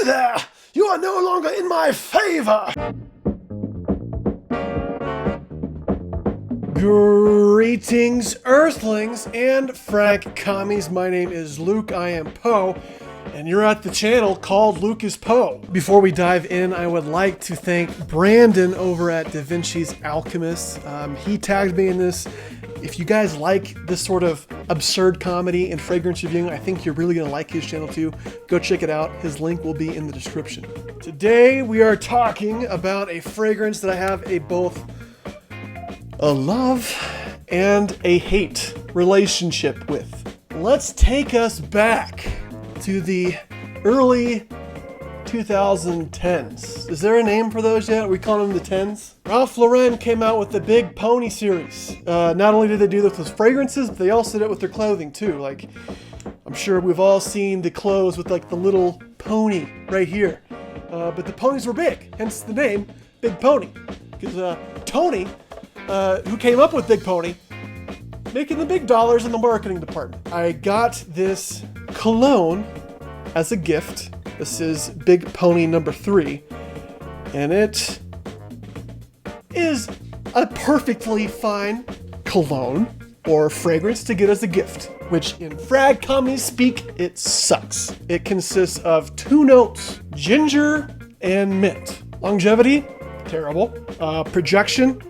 You there! You are no longer in my favor! Greetings, Earthlings and Fragcommies. My name is Luke, I am Poe, and you're at the channel called Luke is Poe. Before we dive in, I would like to thank Brandon over at DaVinci's Alchemyst. He tagged me in this. If you guys like this sort of absurd comedy and fragrance reviewing, I think you're really going to like his channel too. Go check it out. His link will be in the description. Today we are talking about a fragrance that I have both a love and a hate relationship with. Let's take us back to the early 2010s. Is there a name for those yet? Are we calling them the 10s? Ralph Lauren came out with the Big Pony series. Not only did they do this with fragrances, but they also did it with their clothing too. Like, I'm sure we've all seen the clothes with like the little pony right here. But the ponies were big, hence the name Big Pony. Because Tony, who came up with Big Pony, making the big dollars in the marketing department. I got this cologne as a gift. This is Big Pony number 3, and it is a perfectly fine cologne or fragrance to get as a gift, which in Fragcomm speak, it sucks. It consists of 2 notes, ginger and mint. Longevity, terrible. Projection,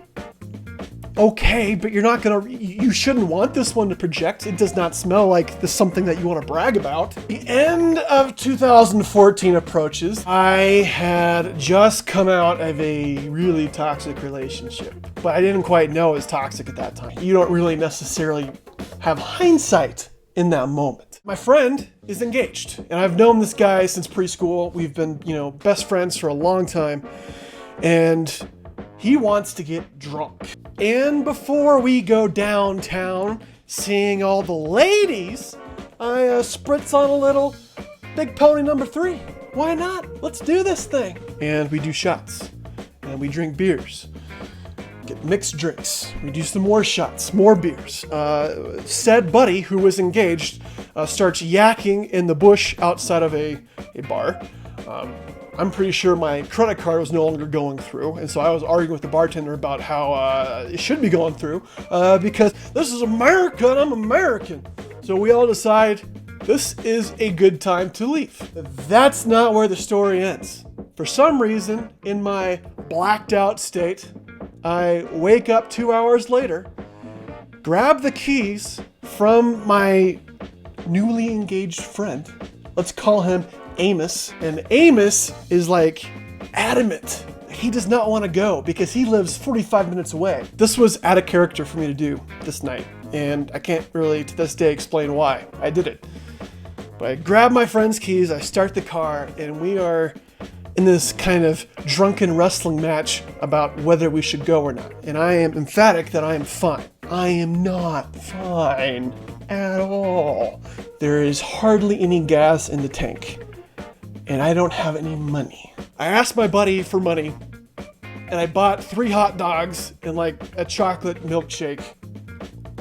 okay, but you shouldn't want this one to project. It does not smell like something that you want to brag about. The end of 2014 approaches. I had just come out of a really toxic relationship, but I didn't quite know it was toxic at that time. You don't really necessarily have hindsight in that moment. My friend is engaged, and I've known this guy since preschool. We've been, best friends for a long time, and he wants to get drunk. And before we go downtown, seeing all the ladies, I spritz on a little Big Pony number 3. Why not? Let's do this thing. And we do shots. And we drink beers. Get mixed drinks. We do some more shots, more beers. Said buddy, who was engaged, starts yakking in the bush outside of a bar. I'm pretty sure my credit card was no longer going through, and so I was arguing with the bartender about how it should be going through, because this is America and I'm American. So we all decide this is a good time to leave. That's not where the story ends. For some reason, in my blacked out state, I wake up 2 hours later, grab the keys from my newly engaged friend. Let's call him Amos. And Amos is like adamant. He does not want to go because he lives 45 minutes away. This was out of character for me to do this night, and I can't really to this day explain why I did it. But I grab my friend's keys, I start the car, and we are in this kind of drunken wrestling match about whether we should go or not. And I am emphatic that I am fine. I am not fine at all. There is hardly any gas in the tank, and I don't have any money. I asked my buddy for money, and I bought 3 hot dogs and like a chocolate milkshake,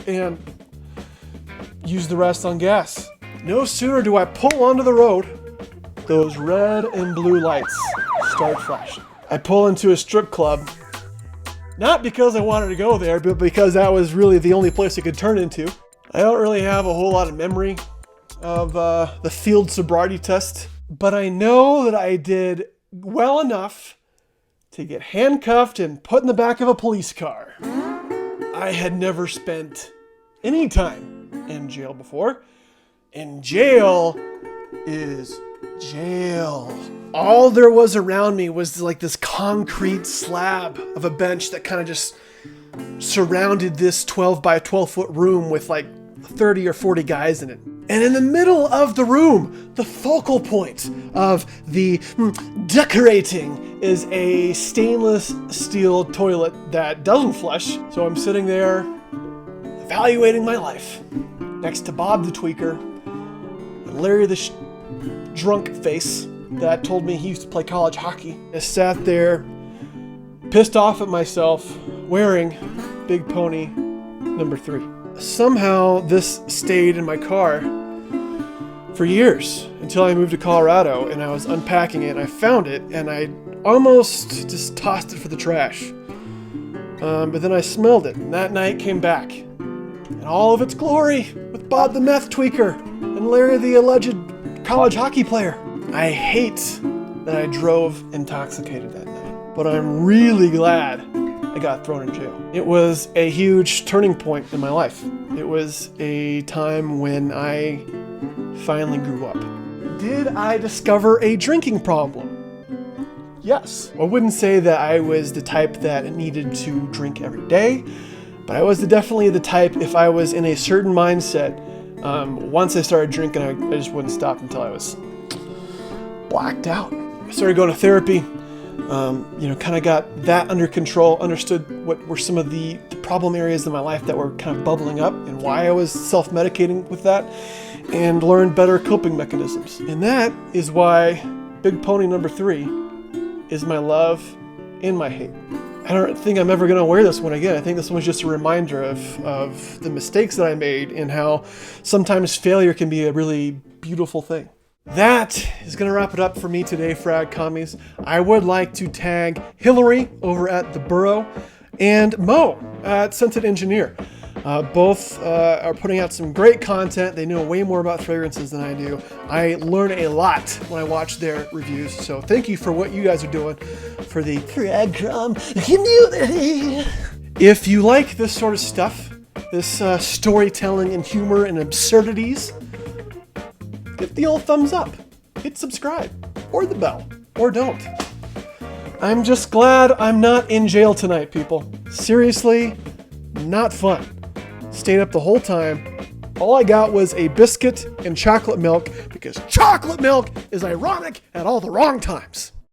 and used the rest on gas. No sooner do I pull onto the road, those red and blue lights start flashing. I pull into a strip club, not because I wanted to go there, but because that was really the only place it could turn into. I don't really have a whole lot of memory of the field sobriety test, but I know that I did well enough to get handcuffed and put in the back of a police car. I had never spent any time in jail before, and jail is jail. All there was around me was like this concrete slab of a bench that kind of just surrounded this 12 by 12 foot room with like 30 or 40 guys in it. And in the middle of the room, the focal point of the decorating is a stainless steel toilet that doesn't flush. So I'm sitting there evaluating my life next to Bob the Tweaker and Larry the drunk face that told me he used to play college hockey. I sat there pissed off at myself wearing Big Pony number 3. Somehow this stayed in my car for years until I moved to Colorado and I was unpacking it and I found it and I almost just tossed it for the trash. But then I smelled it and that night came back in all of its glory with Bob the meth tweaker and Larry the alleged college hockey player. I hate that I drove intoxicated that night, but I'm really glad I got thrown in jail. It was a huge turning point in my life. It was a time when I finally grew up. Did I discover a drinking problem? Yes. I wouldn't say that I was the type that needed to drink every day, but I was definitely the type, if I was in a certain mindset, once I started drinking, I just wouldn't stop until I was blacked out. I started going to therapy, kind of got that under control, understood what were some of the problem areas in my life that were kind of bubbling up and why I was self-medicating with that, and learned better coping mechanisms. And that is why Big Pony number 3 is my love and my hate. I don't think I'm ever gonna wear this one again. I think this one was just a reminder of the mistakes that I made and how sometimes failure can be a really beautiful thing. That is going to wrap it up for me today, Frag Commies. I would like to tag Hillary over at the BurrEAU and Mo at Scented Engineer. Both are putting out some great content. They know way more about fragrances than I do. I learn a lot when I watch their reviews. So thank you for what you guys are doing for the Fragcomm community. If you like this sort of stuff, this storytelling and humor and absurdities, hit the old thumbs up, hit subscribe, or the bell, or don't. I'm just glad I'm not in jail tonight, people. Seriously, not fun. Stayed up the whole time. All I got was a biscuit and chocolate milk because chocolate milk is ironic at all the wrong times.